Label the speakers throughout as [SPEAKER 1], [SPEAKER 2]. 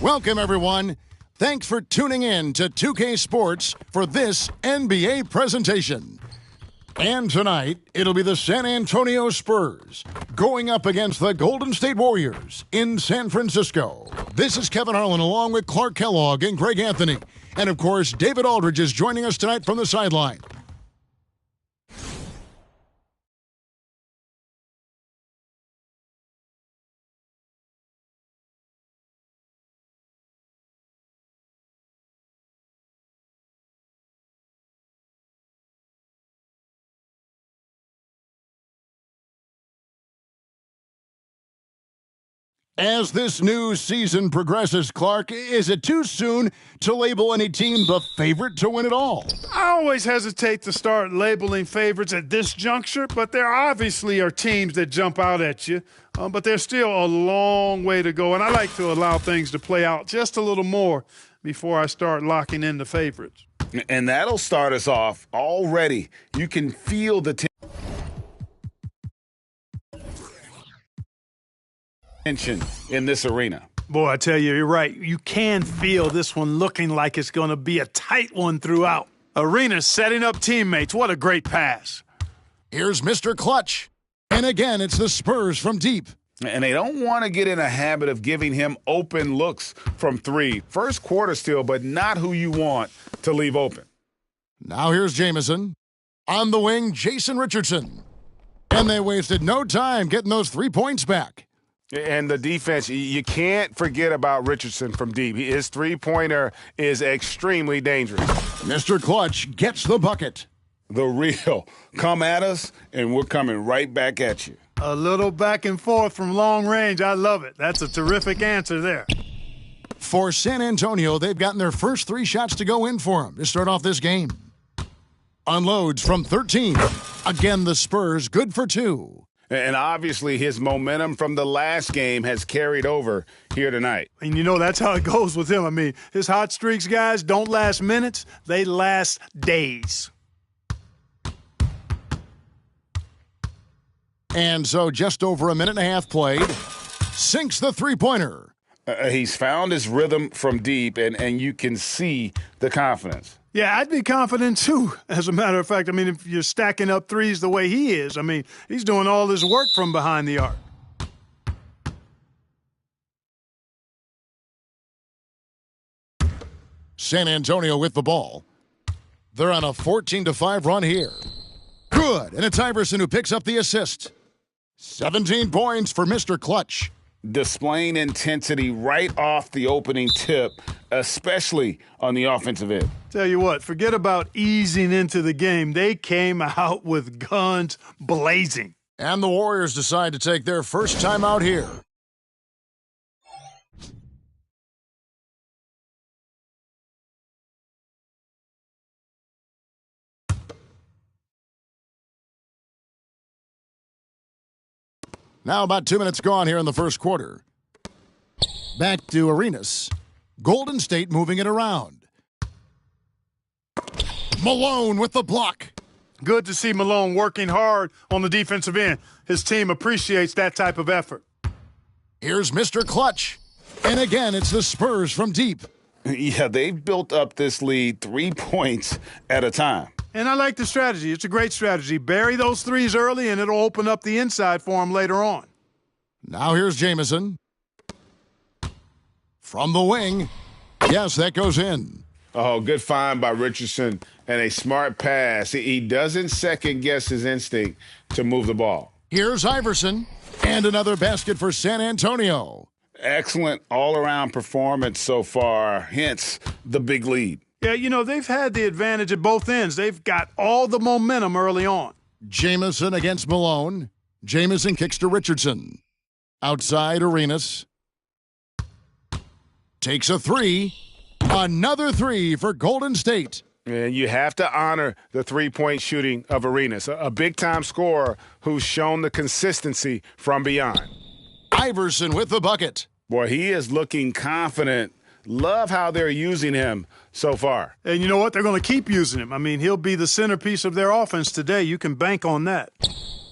[SPEAKER 1] Welcome, everyone. Thanks for tuning in to 2K Sports for this NBA presentation. And tonight, it'll be the San Antonio Spurs going up against the Golden State Warriors in San Francisco. This is Kevin Harlan along with Clark Kellogg and Greg Anthony. And, of course, David Aldridge is joining us tonight from the sideline. As this new season progresses, Clark, is it too soon to label any team the favorite to win it all?
[SPEAKER 2] I always hesitate to start labeling favorites at this juncture, but there obviously are teams that jump out at you. But there's still a long way to go, and I like to allow things to play out just a little more before I start locking in the favorites.
[SPEAKER 3] And that'll start us off already. You can feel the tension in this arena.
[SPEAKER 2] Boy, I tell you, you're right. You can feel this one looking like it's going to be a tight one throughout. Arena setting up teammates. What a great pass.
[SPEAKER 1] Here's Mr. Clutch. And again, it's the Spurs from deep.
[SPEAKER 3] And they don't want to get in a habit of giving him open looks from three. First quarter still, but not who you want to leave open.
[SPEAKER 1] Now here's Jamison. On the wing, Jason Richardson. And they wasted no time getting those 3 points back.
[SPEAKER 4] And the defense, you can't forget about Richardson from deep. His three-pointer is extremely dangerous.
[SPEAKER 1] Mr. Clutch gets the bucket.
[SPEAKER 3] The real. Come at us, and we're coming right back at you.
[SPEAKER 2] A little back and forth from long range. I love it. That's a terrific answer there.
[SPEAKER 1] For San Antonio, they've gotten their first 3 shots to go in for them to start off this game. Unloads from 13. Again, the Spurs good for 2.
[SPEAKER 3] And obviously his momentum from the last game has carried over here tonight.
[SPEAKER 2] And you know, that's how it goes with him. I mean, his hot streaks, guys, don't last minutes. They last days.
[SPEAKER 1] And so just over a minute and a half played. Sinks the three-pointer.
[SPEAKER 3] He's found his rhythm from deep, and you can see the confidence.
[SPEAKER 2] Yeah, I'd be confident, too, as a matter of fact. I mean, if you're stacking up threes the way he is, I mean, he's doing all his work from behind the arc.
[SPEAKER 1] San Antonio with the ball. They're on a 14-5 run here. Good, and it's Iverson who picks up the assist. 17 points for Mr. Clutch.
[SPEAKER 3] Displaying intensity right off the opening tip, especially on the offensive end.
[SPEAKER 2] Tell you what, forget about easing into the game. They came out with guns blazing.
[SPEAKER 1] And the Warriors decide to take their first time out here. Now about 2 minutes gone here in the first quarter. Back to Arenas. Golden State moving it around. Malone with the block.
[SPEAKER 2] Good to see Malone working hard on the defensive end. His team appreciates that type of effort.
[SPEAKER 1] Here's Mr. Clutch. And again, it's the Spurs from deep.
[SPEAKER 3] Yeah, they've built up this lead 3 points at a time.
[SPEAKER 2] And I like the strategy. It's a great strategy. Bury those threes early, and it'll open up the inside for him later on.
[SPEAKER 1] Now here's Jamison. From the wing. Yes, that goes in.
[SPEAKER 4] Oh, good find by Richardson and a smart pass. He doesn't second-guess his instinct to move the ball.
[SPEAKER 1] Here's Iverson. And another basket for San Antonio.
[SPEAKER 3] Excellent all-around performance so far, hence the big lead.
[SPEAKER 2] Yeah, you know, they've had the advantage at both ends. They've got all the momentum early on.
[SPEAKER 1] Jamison against Malone. Jamison kicks to Richardson. Outside Arenas. Takes a 3. Another 3 for Golden State.
[SPEAKER 4] And you have to honor the three-point shooting of Arenas, a big-time scorer who's shown the consistency from beyond.
[SPEAKER 1] Iverson with the bucket.
[SPEAKER 3] Boy, he is looking confident. Love how they're using him so far.
[SPEAKER 2] And you know what? They're going to keep using him. I mean, he'll be the centerpiece of their offense today. You can bank on that.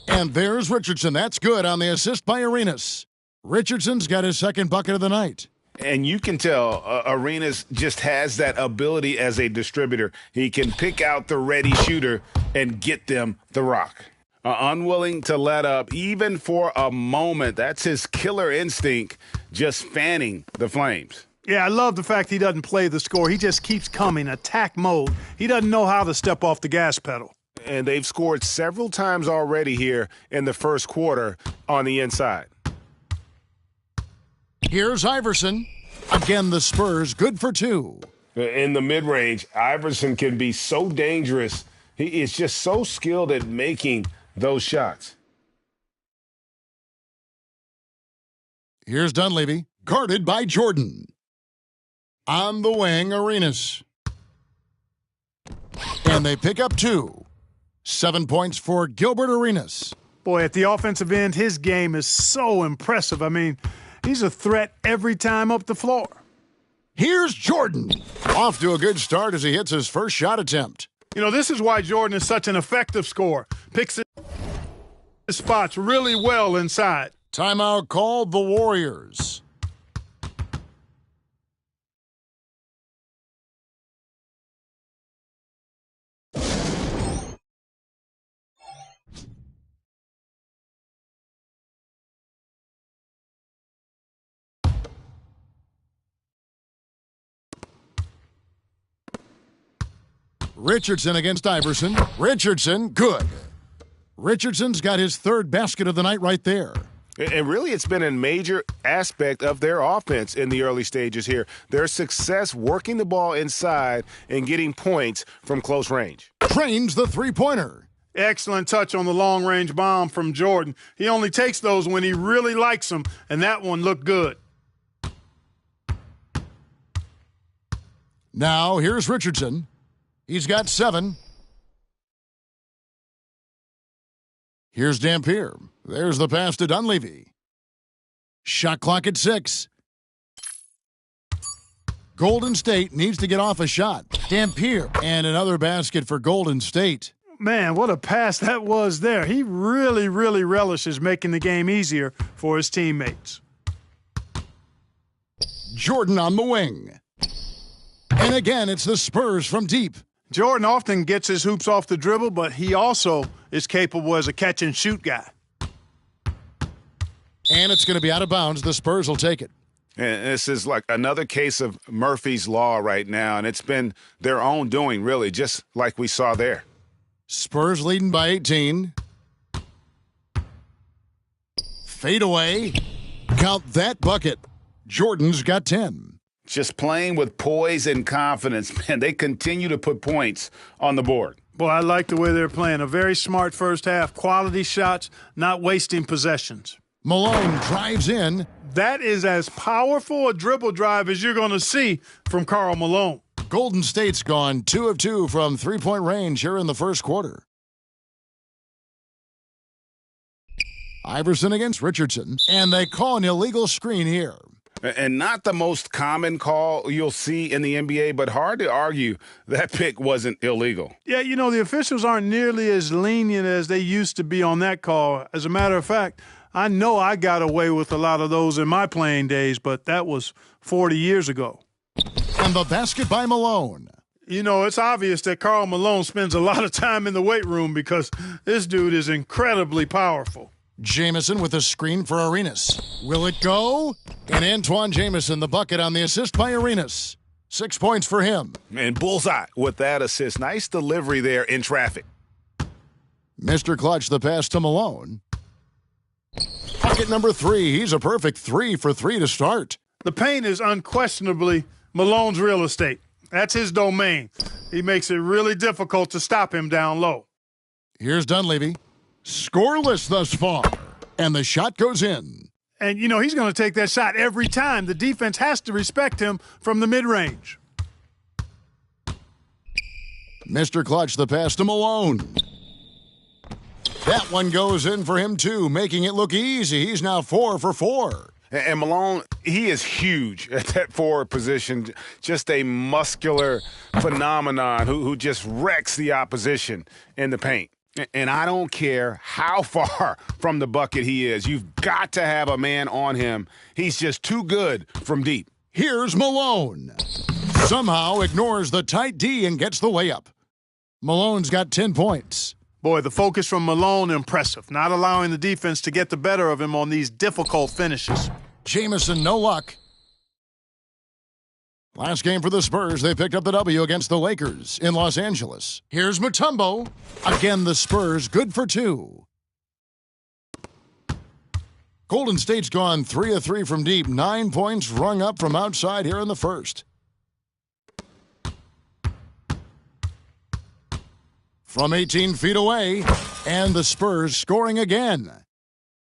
[SPEAKER 1] And there's Richardson. That's good on the assist by Arenas. Richardson's got his second bucket of the night.
[SPEAKER 3] And you can tell Arenas just has that ability as a distributor. He can pick out the ready shooter and get them the rock. Unwilling to let up even for a moment. That's his killer instinct, just fanning the flames.
[SPEAKER 2] Yeah, I love the fact he doesn't play the score. He just keeps coming, attack mode. He doesn't know how to step off the gas pedal.
[SPEAKER 4] And they've scored several times already here in the first quarter on the inside.
[SPEAKER 1] Here's Iverson. Again, the Spurs good for two.
[SPEAKER 4] In the mid-range, Iverson can be so dangerous. He is just so skilled at making those shots.
[SPEAKER 1] Here's Dunleavy, guarded by Jordan. On the wing, Arenas. And they pick up two. 7 points for Gilbert Arenas.
[SPEAKER 2] Boy, at the offensive end, his game is so impressive. I mean, he's a threat every time up the floor.
[SPEAKER 1] Here's Jordan. Off to a good start as he hits his first shot attempt.
[SPEAKER 2] You know, this is why Jordan is such an effective scorer. Picks his spots really well inside.
[SPEAKER 1] Timeout called the Warriors. Richardson against Iverson. Richardson, good. Richardson's got his third basket of the night right there.
[SPEAKER 4] And really, it's been a major aspect of their offense in the early stages here. Their success working the ball inside and getting points from close range.
[SPEAKER 1] Trains the three-pointer.
[SPEAKER 2] Excellent touch on the long-range bomb from Jordan. He only takes those when he really likes them, and that one looked good.
[SPEAKER 1] Now, here's Richardson. He's got 7. Here's Dampier. There's the pass to Dunleavy. Shot clock at 6. Golden State needs to get off a shot. Dampier and another basket for Golden State.
[SPEAKER 2] Man, what a pass that was there. He really, really relishes making the game easier for his teammates.
[SPEAKER 1] Jordan on the wing. And again, it's the Spurs from deep.
[SPEAKER 2] Jordan often gets his hoops off the dribble, but he also is capable as a catch-and-shoot guy.
[SPEAKER 1] And it's going to be out of bounds. The Spurs will take it.
[SPEAKER 3] And this is like another case of Murphy's Law right now, and it's been their own doing, really, just like we saw there.
[SPEAKER 1] Spurs leading by 18. Fade away. Count that bucket. Jordan's got 10.
[SPEAKER 3] Just playing with poise and confidence, man. They continue to put points on the board.
[SPEAKER 2] Boy, I like the way they're playing. A very smart first half. Quality shots, not wasting possessions.
[SPEAKER 1] Malone drives in.
[SPEAKER 2] That is as powerful a dribble drive as you're going to see from Karl Malone.
[SPEAKER 1] Golden State's gone 2 of 2 from three-point range here in the first quarter. Iverson against Richardson, and they call an illegal screen here.
[SPEAKER 3] And not the most common call you'll see in the NBA, but hard to argue that pick wasn't illegal.
[SPEAKER 2] Yeah, you know, the officials aren't nearly as lenient as they used to be on that call. As a matter of fact, I know I got away with a lot of those in my playing days, but that was 40 years ago.
[SPEAKER 1] And the basket by Malone.
[SPEAKER 2] You know, it's obvious that Karl Malone spends a lot of time in the weight room because this dude is incredibly powerful.
[SPEAKER 1] Jamison with a screen for Arenas. Will it go? And Antoine Jamison, the bucket on the assist by Arenas. 6 points for him.
[SPEAKER 3] And bullseye with that assist. Nice delivery there in traffic.
[SPEAKER 1] Mr. Clutch, the pass to Malone. Bucket number 3. He's a perfect 3 for 3 to start.
[SPEAKER 2] The paint is unquestionably Malone's real estate. That's his domain. He makes it really difficult to stop him down low.
[SPEAKER 1] Here's Dunleavy. Scoreless thus far. And the shot goes in.
[SPEAKER 2] And, you know, he's going to take that shot every time. The defense has to respect him from the mid-range.
[SPEAKER 1] Mr. Clutch, the pass to Malone. That one goes in for him, too, making it look easy. He's now 4 for 4.
[SPEAKER 3] And Malone, he is huge at that forward position. Just a muscular phenomenon who just wrecks the opposition in the paint. And I don't care how far from the bucket he is. You've got to have a man on him. He's just too good from deep.
[SPEAKER 1] Here's Malone. Somehow ignores the tight D and gets the layup. Malone's got 10 points.
[SPEAKER 2] Boy, the focus from Malone, impressive. Not allowing the defense to get the better of him on these difficult finishes.
[SPEAKER 1] Jamison, no luck. Last game for the Spurs, they picked up the W against the Lakers in Los Angeles. Here's Mutombo. Again, the Spurs, good for 2. Golden State's gone 3 of 3 from deep. 9 points rung up from outside here in the first. From 18 feet away, and the Spurs scoring again.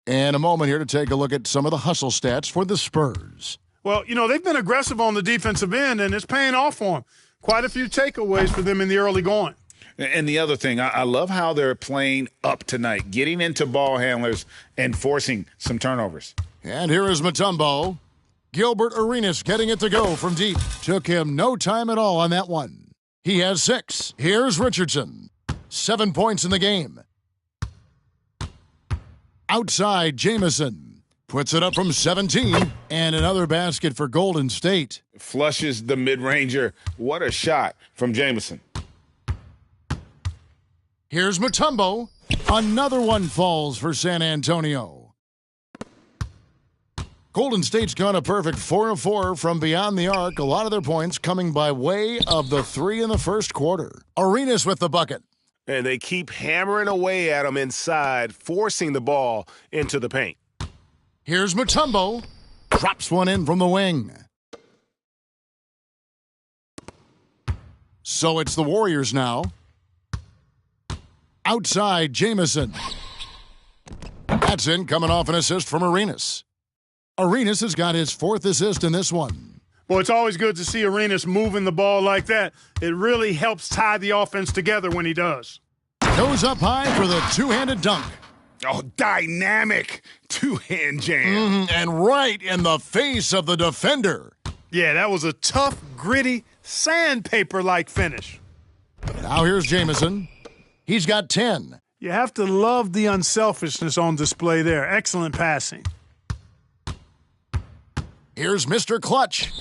[SPEAKER 1] And a moment here to take a look at some of the hustle stats for the Spurs.
[SPEAKER 2] Well, you know, they've been aggressive on the defensive end, and it's paying off for them. Quite a few takeaways for them in the early going.
[SPEAKER 3] And the other thing, I love how they're playing up tonight, getting into ball handlers and forcing some turnovers.
[SPEAKER 1] And here is Mutombo. Gilbert Arenas getting it to go from deep. Took him no time at all on that one. He has 6. Here's Richardson. 7 points in the game. Outside, Jamison puts it up from 17, and another basket for Golden State.
[SPEAKER 3] Flushes the mid-ranger. What a shot from Jamison.
[SPEAKER 1] Here's Mutombo. Another one falls for San Antonio. Golden State's gone a perfect 4 of 4 from beyond the arc. A lot of their points coming by way of the 3 in the first quarter. Arenas with the bucket.
[SPEAKER 4] And they keep hammering away at him inside, forcing the ball into the paint.
[SPEAKER 1] Here's Mutombo. Drops one in from the wing. So it's the Warriors now. Outside, Jamison. That's in, coming off an assist from Arenas. Arenas has got his 4th assist in this one.
[SPEAKER 2] Well, it's always good to see Arenas moving the ball like that. It really helps tie the offense together when he does.
[SPEAKER 1] Goes up high for the two-handed dunk.
[SPEAKER 3] Oh, dynamic two-hand jam.
[SPEAKER 1] And right in the face of the defender.
[SPEAKER 2] Yeah, that was a tough, gritty, sandpaper-like finish.
[SPEAKER 1] Now here's Jamison. He's got 10.
[SPEAKER 2] You have to love the unselfishness on display there. Excellent passing.
[SPEAKER 1] Here's Mr. Clutch.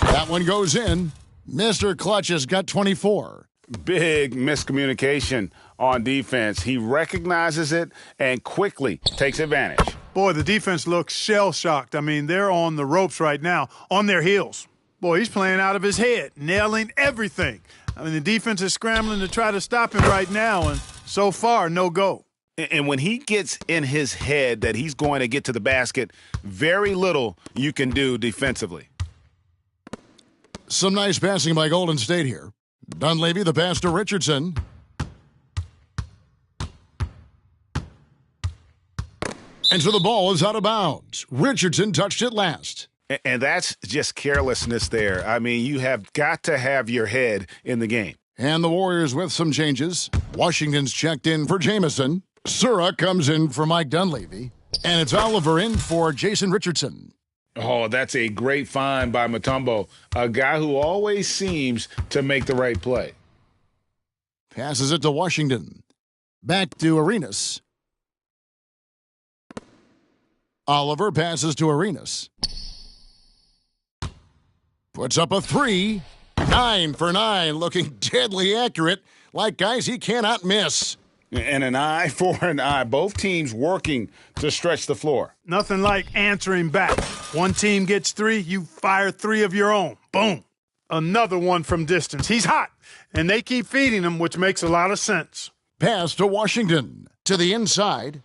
[SPEAKER 1] That one goes in. Mr. Clutch has got 24.
[SPEAKER 3] Big miscommunication on defense. He recognizes it and quickly takes advantage.
[SPEAKER 2] Boy, the defense looks shell-shocked. I mean, they're on the ropes right now, on their heels. Boy, he's playing out of his head, nailing everything. I mean, the defense is scrambling to try to stop him right now, and so far, no go.
[SPEAKER 3] And when he gets in his head that he's going to get to the basket, very little you can do defensively.
[SPEAKER 1] Some nice passing by Golden State here. Dunleavy, the pass to Richardson. And so the ball is out of bounds. Richardson touched it last.
[SPEAKER 3] And that's just carelessness there. I mean, you have got to have your head in the game.
[SPEAKER 1] And the Warriors with some changes. Washington's checked in for Jamison. Sura comes in for Mike Dunleavy. And it's Oliver in for Jason Richardson.
[SPEAKER 3] Oh, that's a great find by Mutombo, a guy who always seems to make the right play.
[SPEAKER 1] Passes it to Washington. Back to Arenas. Oliver passes to Arenas. Puts up a 3. 9 for 9, looking deadly accurate, like guys he cannot miss.
[SPEAKER 3] And an eye for an eye. Both teams working to stretch the floor.
[SPEAKER 2] Nothing like answering back. One team gets 3, you fire 3 of your own. Boom. Another one from distance. He's hot, and they keep feeding him, which makes a lot of sense.
[SPEAKER 1] Pass to Washington, to the inside.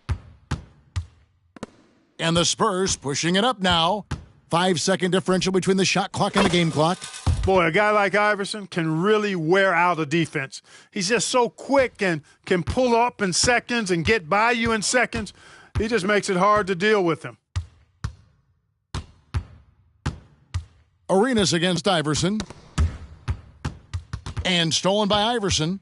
[SPEAKER 1] And the Spurs pushing it up now. 5-second differential between the shot clock and the game clock.
[SPEAKER 2] Boy, a guy like Iverson can really wear out a defense. He's just so quick and can pull up in seconds and get by you in seconds. He just makes it hard to deal with him.
[SPEAKER 1] Arenas against Iverson. And stolen by Iverson.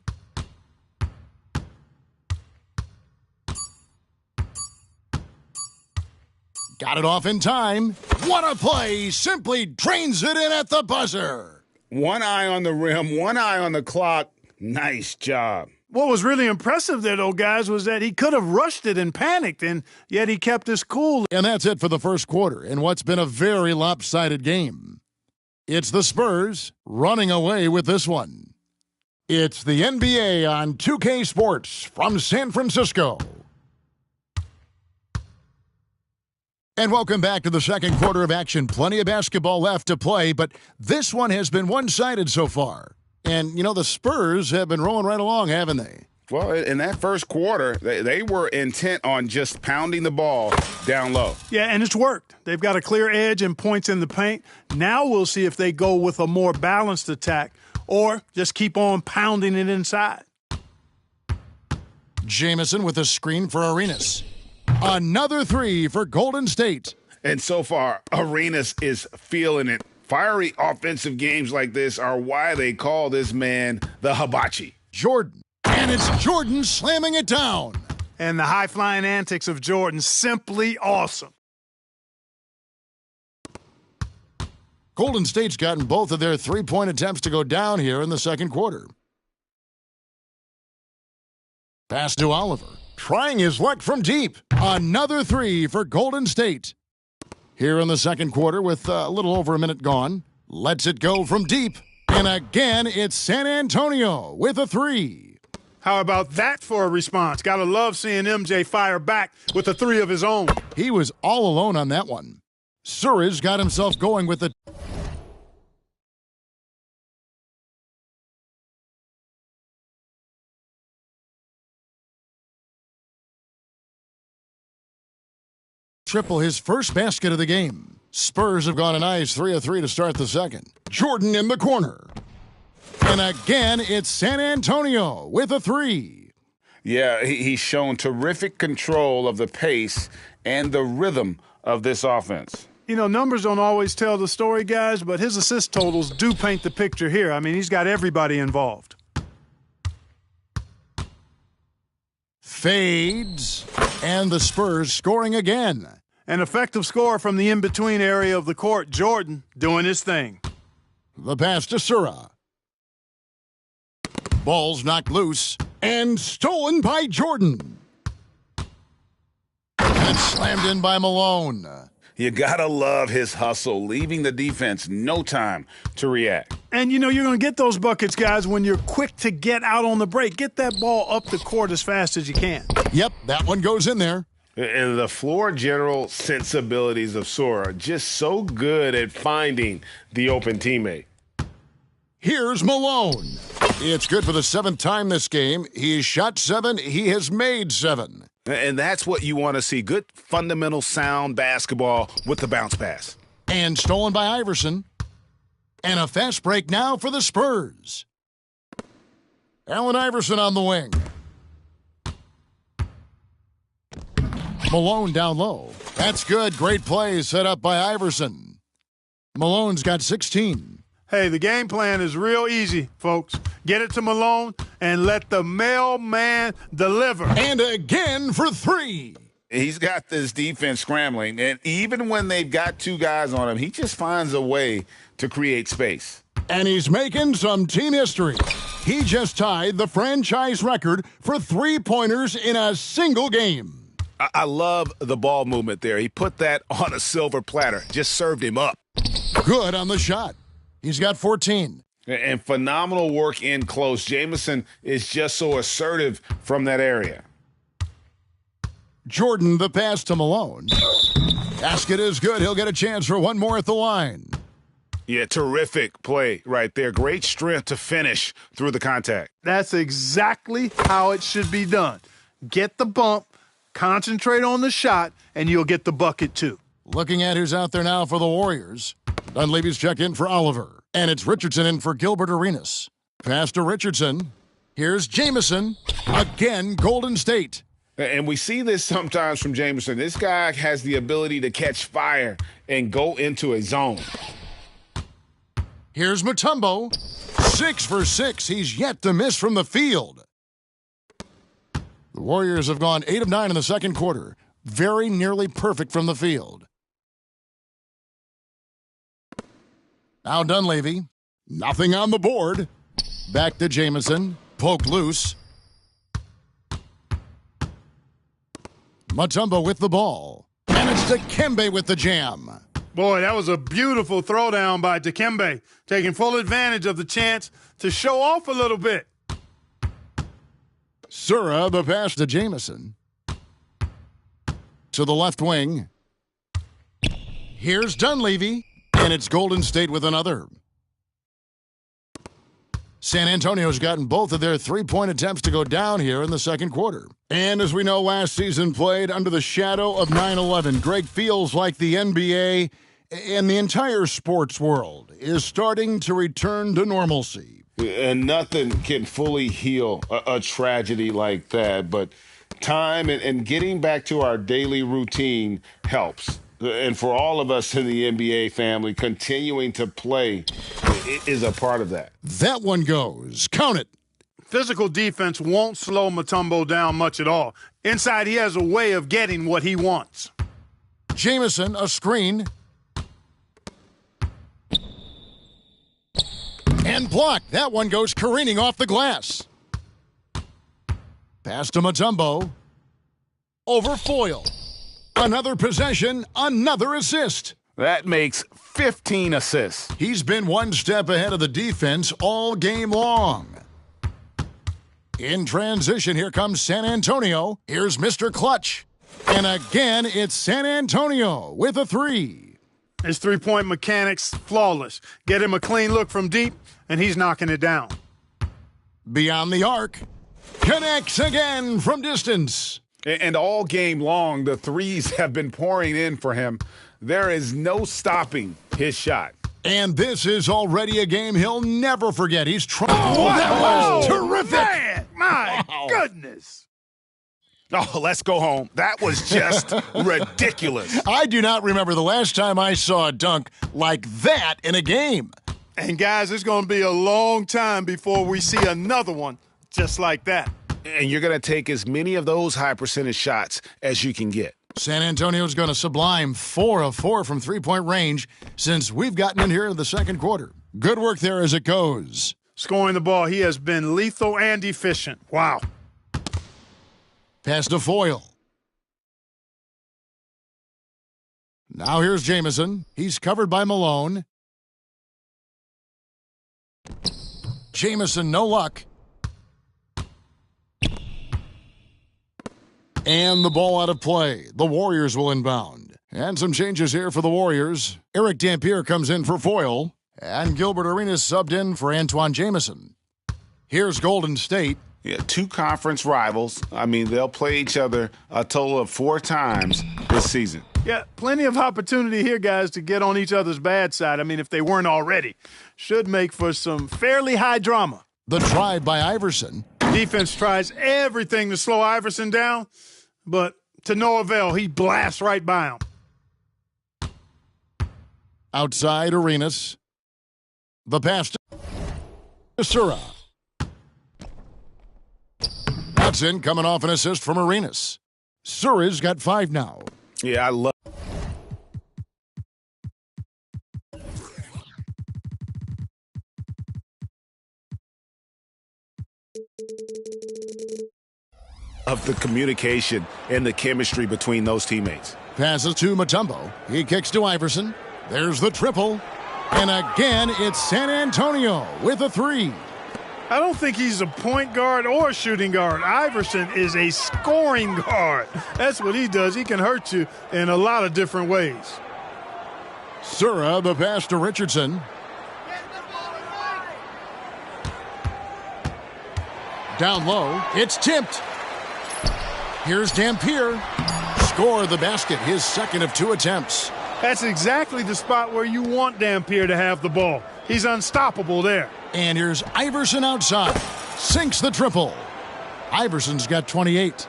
[SPEAKER 1] Got it off in time. What a play! Simply drains it in at the buzzer.
[SPEAKER 3] One eye on the rim, one eye on the clock. Nice job.
[SPEAKER 2] What was really impressive there, though, guys, was that he could have rushed it and panicked, and yet he kept his cool.
[SPEAKER 1] And that's it for the first quarter in what's been a very lopsided game. It's the Spurs running away with this one. It's the NBA on 2K Sports from San Francisco. And welcome back to the second quarter of action. Plenty of basketball left to play, but this one has been one-sided so far. And, you know, the Spurs have been rolling right along, haven't they?
[SPEAKER 3] Well, in that first quarter, they were intent on just pounding the ball down low.
[SPEAKER 2] Yeah, and it's worked. They've got a clear edge and points in the paint. Now we'll see if they go with a more balanced attack or just keep on pounding it inside.
[SPEAKER 1] Jamison with a screen for Arenas. Another three for Golden State.
[SPEAKER 3] And so far, Arenas is feeling it. Fiery offensive games like this are why they call this man the Hibachi.
[SPEAKER 1] Jordan. And it's Jordan slamming it down.
[SPEAKER 2] And the high-flying antics of Jordan, simply awesome.
[SPEAKER 1] Golden State's gotten both of their three-point attempts to go down here in the second quarter. Pass to Oliver. Trying his luck from deep. Another three for Golden State. Here in the second quarter with a little over a minute gone. Lets it go from deep. And again, it's San Antonio with a three.
[SPEAKER 2] How about that for a response? Gotta love seeing MJ fire back with a three of his own.
[SPEAKER 1] He was all alone on that one. Surridge got himself going with the triple, his first basket of the game. Spurs have gone a nice 3 of 3 to start the second. Jordan in the corner. And again, it's San Antonio with a three.
[SPEAKER 3] Yeah, he's shown terrific control of the pace and the rhythm of this offense.
[SPEAKER 2] You know, numbers don't always tell the story, guys, but his assist totals do paint the picture here. I mean, he's got everybody involved.
[SPEAKER 1] Fades. And the Spurs scoring again.
[SPEAKER 2] An effective score from the in-between area of the court. Jordan doing his thing.
[SPEAKER 1] The pass to Sura. Ball's knocked loose and stolen by Jordan. And slammed in by Malone.
[SPEAKER 3] You gotta love his hustle, leaving the defense no time to react.
[SPEAKER 2] And you know you're going to get those buckets, guys, when you're quick to get out on the break. Get that ball up the court as fast as you can.
[SPEAKER 1] Yep, that one goes in there.
[SPEAKER 4] And the floor general sensibilities of Sora are just so good at finding the open teammate.
[SPEAKER 1] Here's Malone. It's good for the seventh time this game. He's shot 7. He has made 7.
[SPEAKER 3] And that's what you want to see. Good, fundamental, sound basketball with the bounce pass.
[SPEAKER 1] And stolen by Iverson. And a fast break now for the Spurs. Allen Iverson on the wing. Malone down low. That's good. Great play set up by Iverson. Malone's got 16.
[SPEAKER 2] Hey, the game plan is real easy, folks. Get it to Malone and let the mailman deliver.
[SPEAKER 1] And again for 3.
[SPEAKER 3] He's got this defense scrambling, and even when they've got 2 guys on him, he just finds a way to create space.
[SPEAKER 1] And he's making some team history. He just tied the franchise record for 3-pointers in a single game.
[SPEAKER 3] I love the ball movement there. He put that on a silver platter, just served him up.
[SPEAKER 1] Good on the shot. He's got 14.
[SPEAKER 3] And phenomenal work in close. Jamison is just so assertive from that area.
[SPEAKER 1] Jordan, the pass to Malone. Basket is good. He'll get a chance for one more at the line.
[SPEAKER 3] Yeah, terrific play right there. Great strength to finish through the contact.
[SPEAKER 2] That's exactly how it should be done. Get the bump, concentrate on the shot, and you'll get the bucket too.
[SPEAKER 1] Looking at who's out there now for the Warriors. Dunleavy's check in for Oliver. And it's Richardson in for Gilbert Arenas. Pass to Richardson. Here's Jamison. Again, Golden State.
[SPEAKER 3] And we see this sometimes from Jamison. This guy has the ability to catch fire and go into a zone.
[SPEAKER 1] Here's Mutombo. 6 for 6. He's yet to miss from the field. The Warriors have gone 8 of 9 in the second quarter. Very nearly perfect from the field. Now Dunleavy. Nothing on the board. Back to Jamison. Poke loose. Mutombo with the ball. And it's Dikembe with the jam.
[SPEAKER 2] Boy, that was a beautiful throwdown by Dikembe, taking full advantage of the chance to show off a little bit.
[SPEAKER 1] Sura, the pass to Jamison. To the left wing. Here's Dunleavy, and it's Golden State with another. San Antonio's gotten both of their three-point attempts to go down here in the second quarter. And as we know, last season played under the shadow of 9/11. Greg, feels like the NBA and the entire sports world is starting to return to normalcy.
[SPEAKER 3] And nothing can fully heal a tragedy like that, but time and getting back to our daily routine helps. And for all of us in the NBA family, continuing to play is a part of that.
[SPEAKER 1] That one goes. Count it.
[SPEAKER 2] Physical defense won't slow Mutombo down much at all. Inside, he has a way of getting what he wants.
[SPEAKER 1] Jamison, a screen. And blocked. That one goes careening off the glass. Pass to Mutombo. Over Foyle. Another possession, another assist.
[SPEAKER 3] That makes 15 assists.
[SPEAKER 1] He's been one step ahead of the defense all game long. In transition, here comes San Antonio. Here's Mr. Clutch. And again, it's San Antonio with a three.
[SPEAKER 2] His three-point mechanics, flawless. Get him a clean look from deep, and he's knocking it down.
[SPEAKER 1] Beyond the arc. Connects again from distance.
[SPEAKER 3] And all game long, the threes have been pouring in for him. There is no stopping his shot.
[SPEAKER 1] And this is already a game he'll never forget. He's trying.
[SPEAKER 2] Oh,
[SPEAKER 1] that was
[SPEAKER 2] whoa,
[SPEAKER 1] terrific.
[SPEAKER 2] Man, my goodness.
[SPEAKER 3] Oh, let's go home. That was just ridiculous.
[SPEAKER 1] I do not remember the last time I saw a dunk like that in a game.
[SPEAKER 2] And, guys, it's going to be a long time before we see another one just like that.
[SPEAKER 3] And you're going to take as many of those high percentage shots as you can get.
[SPEAKER 1] San Antonio's going to sublime 4 of 4 from three-point range since we've gotten in here in the second quarter. Good work there as it goes.
[SPEAKER 2] Scoring the ball, he has been lethal and efficient. Wow.
[SPEAKER 1] Pass to Foyle. Now here's Jamison. He's covered by Malone. Jamison, no luck. And the ball out of play. The Warriors will inbound. And some changes here for the Warriors. Eric Dampier comes in for Foyle. And Gilbert Arenas subbed in for Antoine Jamison. Here's Golden State.
[SPEAKER 3] Yeah, two conference rivals. I mean, they'll play each other a total of 4 times this season.
[SPEAKER 2] Yeah, plenty of opportunity here, guys, to get on each other's bad side. I mean, if they weren't already. Should make for some fairly high drama.
[SPEAKER 1] The drive by Iverson.
[SPEAKER 2] Defense tries everything to slow Iverson down, but to no avail. He blasts right by him.
[SPEAKER 1] Outside Arenas. The pass to Sura. Hudson coming off an assist from Arenas. Sura's got 5 now.
[SPEAKER 3] Yeah, I love of the communication and the chemistry between those teammates.
[SPEAKER 1] Passes to Mutombo. He kicks to Iverson. There's the triple. And again, it's San Antonio with a 3.
[SPEAKER 2] I don't think he's a point guard or a shooting guard. Iverson is a scoring guard. That's what he does. He can hurt you in a lot of different ways.
[SPEAKER 1] Sura, the pass to Richardson. Down low. It's tipped. Here's Dampier. Score the basket, his second of 2 attempts.
[SPEAKER 2] That's exactly the spot where you want Dampier to have the ball. He's unstoppable there.
[SPEAKER 1] And here's Iverson outside. Sinks the triple. Iverson's got 28.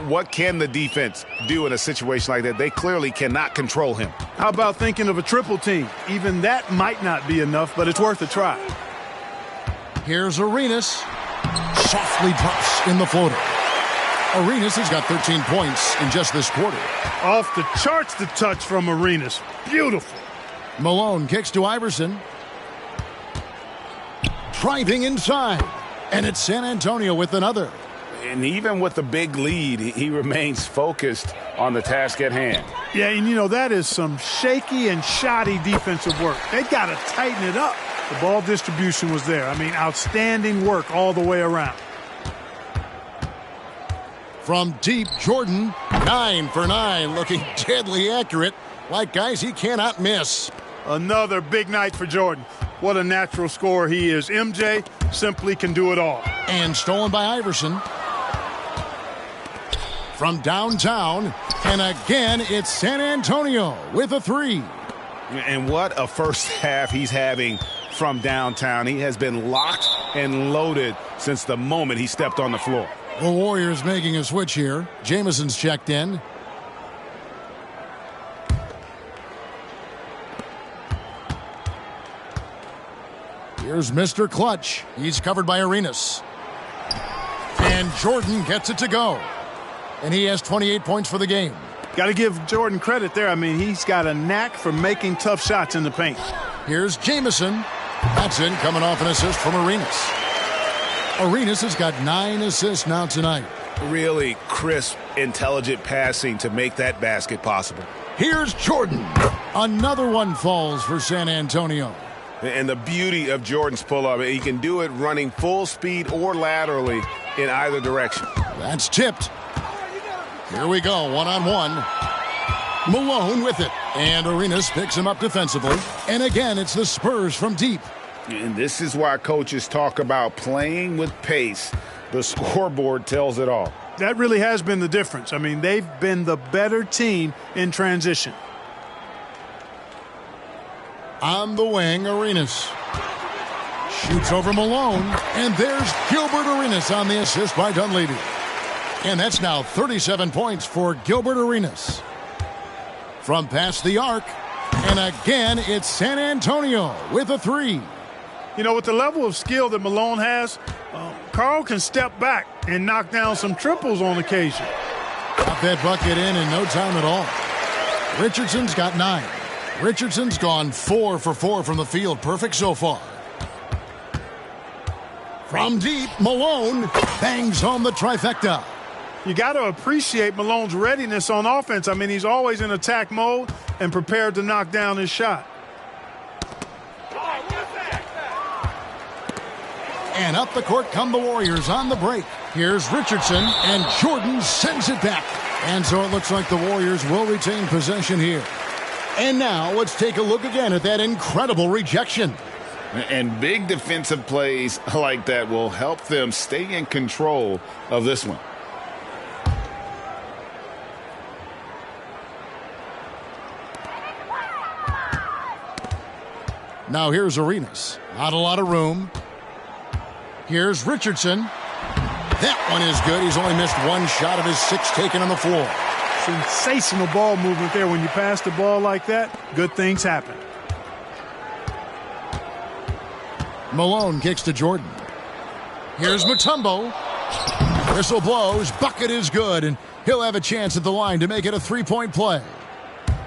[SPEAKER 3] What can the defense do in a situation like that? They clearly cannot control him.
[SPEAKER 2] How about thinking of a triple team? Even that might not be enough, but it's worth a try.
[SPEAKER 1] Here's Arenas. Softly drops in the floater. Arenas has got 13 points in just this quarter.
[SPEAKER 2] Off the charts, the touch from Arenas. Beautiful.
[SPEAKER 1] Malone kicks to Iverson. Driving inside. And it's San Antonio with another.
[SPEAKER 3] And even with the big lead, he remains focused on the task at hand.
[SPEAKER 2] Yeah, and you know, that is some shaky and shoddy defensive work. They got to tighten it up. The ball distribution was there. I mean, outstanding work all the way around.
[SPEAKER 1] From deep, Jordan, 9 for 9, looking deadly accurate, like guys he cannot miss.
[SPEAKER 2] Another big night for Jordan. What a natural scorer he is. MJ simply can do it all.
[SPEAKER 1] And stolen by Iverson. From downtown, and again, it's San Antonio with a 3.
[SPEAKER 3] And what a first half he's having from downtown. He has been locked and loaded since the moment he stepped on the floor.
[SPEAKER 1] The Warriors making a switch here. Jamison's checked in. Here's Mr. Clutch. He's covered by Arenas. And Jordan gets it to go. And he has 28 points for the game.
[SPEAKER 2] Got to give Jordan credit there. I mean, he's got a knack for making tough shots in the paint.
[SPEAKER 1] Here's Jamison. That's in, coming off an assist from Arenas. Arenas has got 9 assists now tonight.
[SPEAKER 3] Really crisp, intelligent passing to make that basket possible.
[SPEAKER 1] Here's Jordan. Another one falls for San Antonio.
[SPEAKER 3] And the beauty of Jordan's pull-up, he can do it running full speed or laterally in either direction.
[SPEAKER 1] That's tipped. Here we go, one-on-one. Malone with it. And Arenas picks him up defensively. And again, it's the Spurs from deep.
[SPEAKER 3] And this is why coaches talk about playing with pace. The scoreboard tells it all.
[SPEAKER 2] That really has been the difference. I mean, they've been the better team in transition.
[SPEAKER 1] On the wing, Arenas. Shoots over Malone. And there's Gilbert Arenas on the assist by Dunleavy. And that's now 37 points for Gilbert Arenas. From past the arc. And again, it's San Antonio with a 3.
[SPEAKER 2] You know, with the level of skill that Malone has, Karl can step back and knock down some triples on occasion.
[SPEAKER 1] Got that bucket in no time at all. Richardson's got 9. Richardson's gone 4 for 4 from the field. Perfect so far. From deep, Malone bangs home the trifecta.
[SPEAKER 2] You got to appreciate Malone's readiness on offense. I mean, he's always in attack mode and prepared to knock down his shot.
[SPEAKER 1] And up the court come the Warriors on the break. Here's Richardson, and Jordan sends it back. And so it looks like the Warriors will retain possession here. And now let's take a look again at that incredible rejection.
[SPEAKER 3] And big defensive plays like that will help them stay in control of this one.
[SPEAKER 1] Now here's Arenas. Not a lot of room. Here's Richardson. That one is good. He's only missed 1 shot of his 6 taken on the floor.
[SPEAKER 2] Sensational ball movement there. When you pass the ball like that, good things happen.
[SPEAKER 1] Malone kicks to Jordan. Here's Mutombo. Whistle blows. Bucket is good, and he'll have a chance at the line to make it a 3-point play.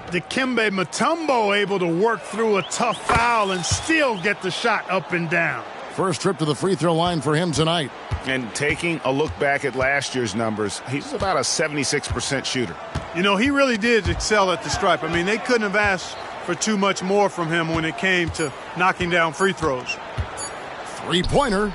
[SPEAKER 2] Dikembe Mutombo able to work through a tough foul and still get the shot up and down.
[SPEAKER 1] First trip to the free throw line for him tonight.
[SPEAKER 3] And taking a look back at last year's numbers, he's about a 76% shooter.
[SPEAKER 2] You know, he really did excel at the stripe. I mean, they couldn't have asked for too much more from him when it came to knocking down free throws.
[SPEAKER 1] 3-pointer.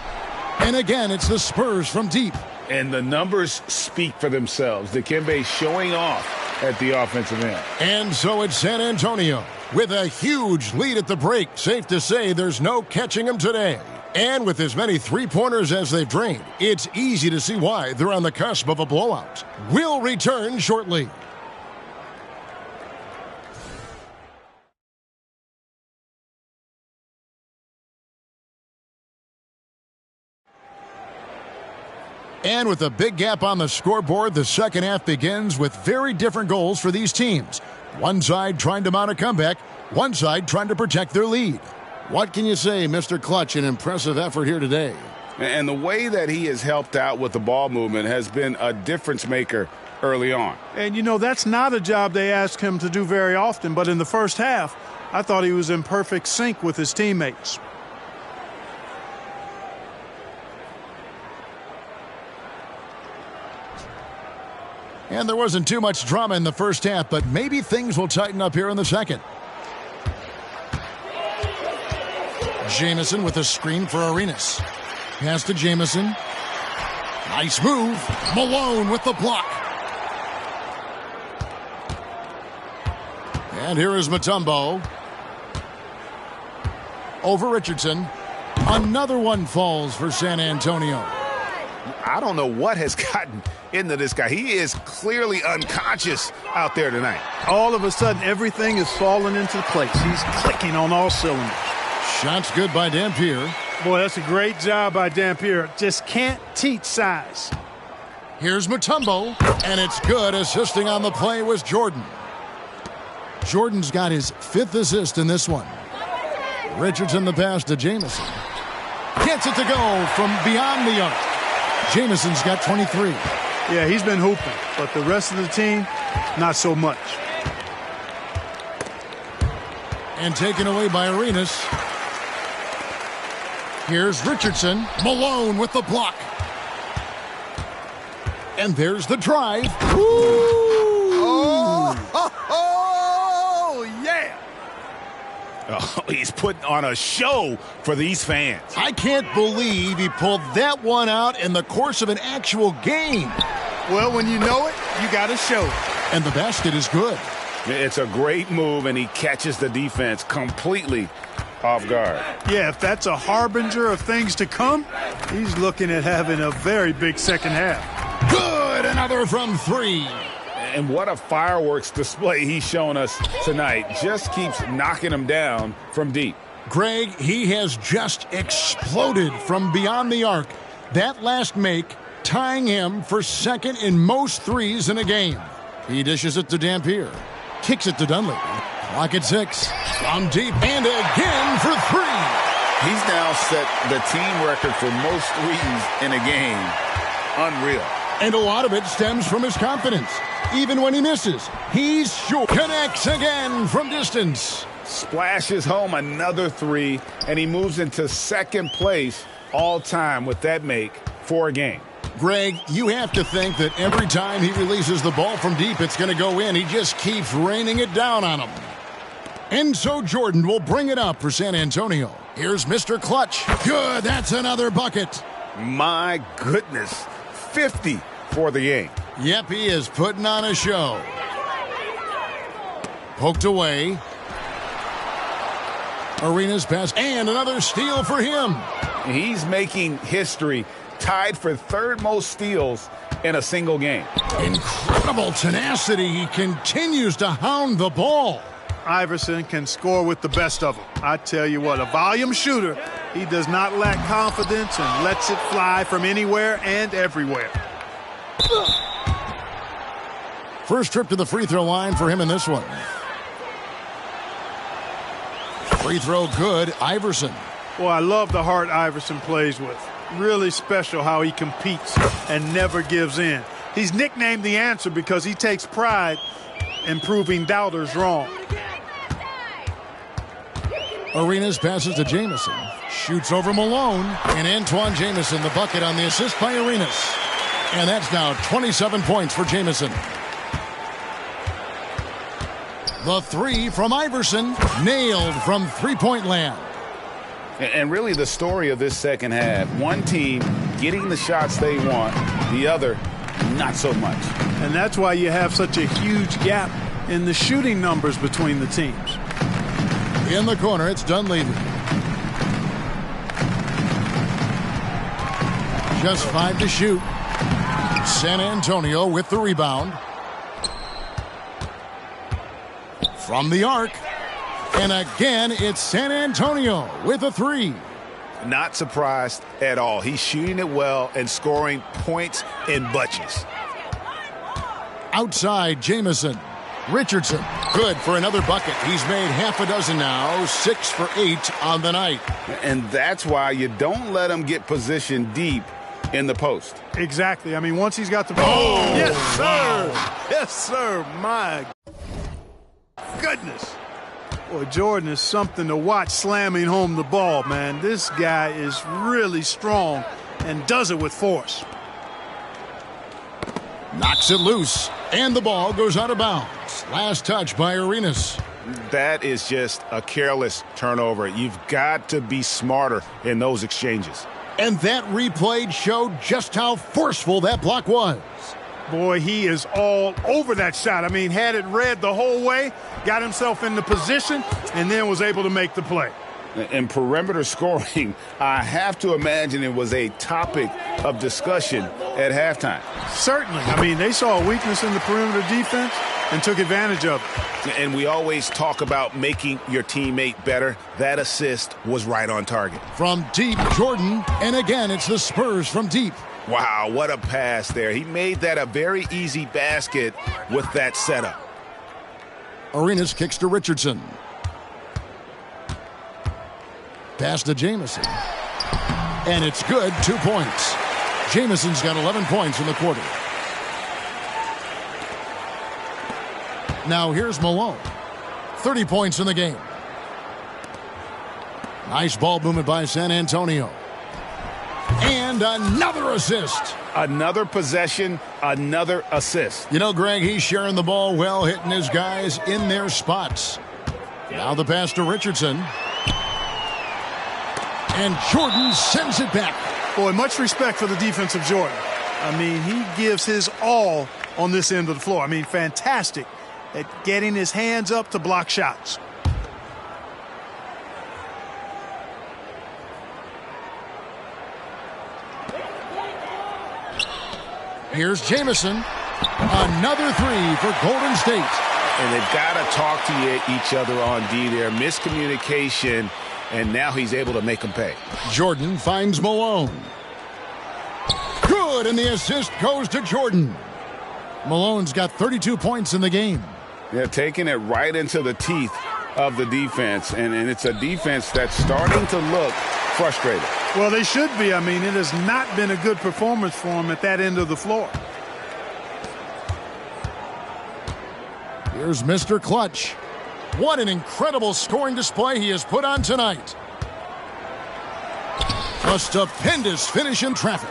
[SPEAKER 1] And again, it's the Spurs from deep.
[SPEAKER 3] And the numbers speak for themselves. Dikembe showing off at the offensive end.
[SPEAKER 1] And so it's San Antonio with a huge lead at the break. Safe to say there's no catching them today. And with as many 3-pointers as they've drained, it's easy to see why they're on the cusp of a blowout. We'll return shortly. And with a big gap on the scoreboard, the second half begins with very different goals for these teams. One side trying to mount a comeback, one side trying to protect their lead. What can you say, Mr. Clutch? An impressive effort here today.
[SPEAKER 3] And the way that he has helped out with the ball movement has been a difference maker early on.
[SPEAKER 2] And, you know, that's not a job they ask him to do very often. But in the first half, I thought he was in perfect sync with his teammates.
[SPEAKER 1] And there wasn't too much drama in the first half, but maybe things will tighten up here in the second. Jamison with a screen for Arenas. Pass to Jamison. Nice move. Malone with the block. And here is Mutombo. Over Richardson. Another one falls for San Antonio.
[SPEAKER 3] I don't know what has gotten into this guy. He is clearly unconscious out there tonight.
[SPEAKER 2] All of a sudden, everything is falling into place. He's clicking on all cylinders.
[SPEAKER 1] Shots good by Dampier.
[SPEAKER 2] Boy, that's a great job by Dampier. Just can't teach size.
[SPEAKER 1] Here's Mutombo, and it's good. Assisting on the play was Jordan. Jordan's got his 5th assist in this one. Richardson the pass to Jamison. Gets it to go from beyond the arc. Jamison's got 23.
[SPEAKER 2] Yeah, he's been hooping, but the rest of the team, not so much.
[SPEAKER 1] And taken away by Arenas. Here's Richardson. Malone with the block. And there's the drive.
[SPEAKER 2] Yeah!
[SPEAKER 3] Oh, he's putting on a show for these fans.
[SPEAKER 1] I can't believe he pulled that one out in the course of an actual game.
[SPEAKER 2] Well, when you know it, you got to show it.
[SPEAKER 1] And the basket is good.
[SPEAKER 3] It's a great move, and he catches the defense completely off guard.
[SPEAKER 2] Yeah, if that's a harbinger of things to come, he's looking at having a very big second half.
[SPEAKER 1] Good, another from 3.
[SPEAKER 3] And what a fireworks display he's shown us tonight. Just keeps knocking them down from deep.
[SPEAKER 1] Greg, he has just exploded from beyond the arc. That last make tying him for second in most threes in a game. He dishes it to Dampier. Kicks it to Dunleavy. Clock at 6. From deep and again for 3.
[SPEAKER 3] He's now set the team record for most threes in a game. Unreal.
[SPEAKER 1] And a lot of it stems from his confidence. Even when he misses, he's sure. Connects again from distance.
[SPEAKER 3] Splashes home another 3, and he moves into second place all time with that make for a game.
[SPEAKER 1] Greg, you have to think that every time he releases the ball from deep, it's going to go in. He just keeps raining it down on him. And so Jordan will bring it up for San Antonio. Here's Mr. Clutch. Good, that's another bucket.
[SPEAKER 3] My goodness, 50 for the game.
[SPEAKER 1] Yep, he is putting on a show. Poked away. Arenas pass, and another steal for him.
[SPEAKER 3] He's making history, tied for 3rd most steals in a single game.
[SPEAKER 1] Incredible tenacity. He continues to hound the ball.
[SPEAKER 2] Iverson can score with the best of them. I tell you what, a volume shooter. He does not lack confidence and lets it fly from anywhere and everywhere.
[SPEAKER 1] First trip to the free throw line for him in this one. Free throw good, Iverson.
[SPEAKER 2] Well, I love the heart Iverson plays with. Really special how he competes and never gives in. He's nicknamed the answer because he takes pride in proving doubters wrong.
[SPEAKER 1] Arenas passes to Jamison. Shoots over Malone. And Antoine Jamison, the bucket on the assist by Arenas. And that's now 27 points for Jamison. The 3 from Iverson, nailed from three-point land.
[SPEAKER 3] And really the story of this second half, one team getting the shots they want, the other not so much.
[SPEAKER 2] And that's why you have such a huge gap in the shooting numbers between the teams.
[SPEAKER 1] In the corner, it's Dunleavy. Just 5 to shoot. San Antonio with the rebound. From the arc. And again, it's San Antonio with a 3.
[SPEAKER 3] Not surprised at all. He's shooting it well and scoring points in bunches.
[SPEAKER 1] Outside, Jamison. Richardson, good for another bucket. He's made half a dozen now, 6 for 8 on the night.
[SPEAKER 3] And that's why you don't let him get positioned deep in the post.
[SPEAKER 2] Exactly. I mean, once he's got the ball.
[SPEAKER 1] Oh,
[SPEAKER 2] yes, sir.
[SPEAKER 1] wow.
[SPEAKER 2] Yes, sir. My goodness. Boy, Jordan is something to watch slamming home the ball, man. This guy is really strong and does it with force.
[SPEAKER 1] Knocks it loose, and the ball goes out of bounds. Last touch by Arenas.
[SPEAKER 4] That is just a careless turnover. You've got to be smarter in those exchanges.
[SPEAKER 1] And that replay showed just how forceful that block was.
[SPEAKER 2] Boy, he is all over that shot. I mean, had it read the whole way, got himself in the position, and then was able to make the play.
[SPEAKER 3] In perimeter scoring, I have to imagine it was a topic of discussion at halftime.
[SPEAKER 2] Certainly. I mean, they saw a weakness in the perimeter defense and took advantage of it.
[SPEAKER 3] And we always talk about making your teammate better. That assist was right on target.
[SPEAKER 1] From deep, Jordan, and again, it's the Spurs from deep.
[SPEAKER 3] Wow, what a pass there. He made that a very easy basket with that setup.
[SPEAKER 1] Arenas kicks to Richardson. Pass to Jamison. And it's good, 2 points. Jamison's got 11 points in the quarter. Now here's Malone. 30 points in the game. Nice ball movement by San Antonio. And another assist.
[SPEAKER 3] Another possession, another assist.
[SPEAKER 1] You know, Greg, he's sharing the ball well, hitting his guys in their spots. Now the pass to Richardson. And Jordan sends it back.
[SPEAKER 2] Boy, much respect for the defense of Jordan. I mean, he gives his all on this end of the floor. I mean, fantastic at getting his hands up to block shots.
[SPEAKER 1] Here's Jamison. Another three for Golden State.
[SPEAKER 3] And they've got to talk to each other on D there. Miscommunication, and now he's able to make them pay.
[SPEAKER 1] Jordan finds Malone. Good, and the assist goes to Jordan. Malone's got 32 points in the game.
[SPEAKER 3] Yeah, taking it right into the teeth of the defense, and it's a defense that's starting to look frustrated.
[SPEAKER 2] Well, they should be. I mean, it has not been a good performance for them at that end of the floor.
[SPEAKER 1] Here's Mr. Clutch. What an incredible scoring display he has put on tonight. A stupendous finish in traffic.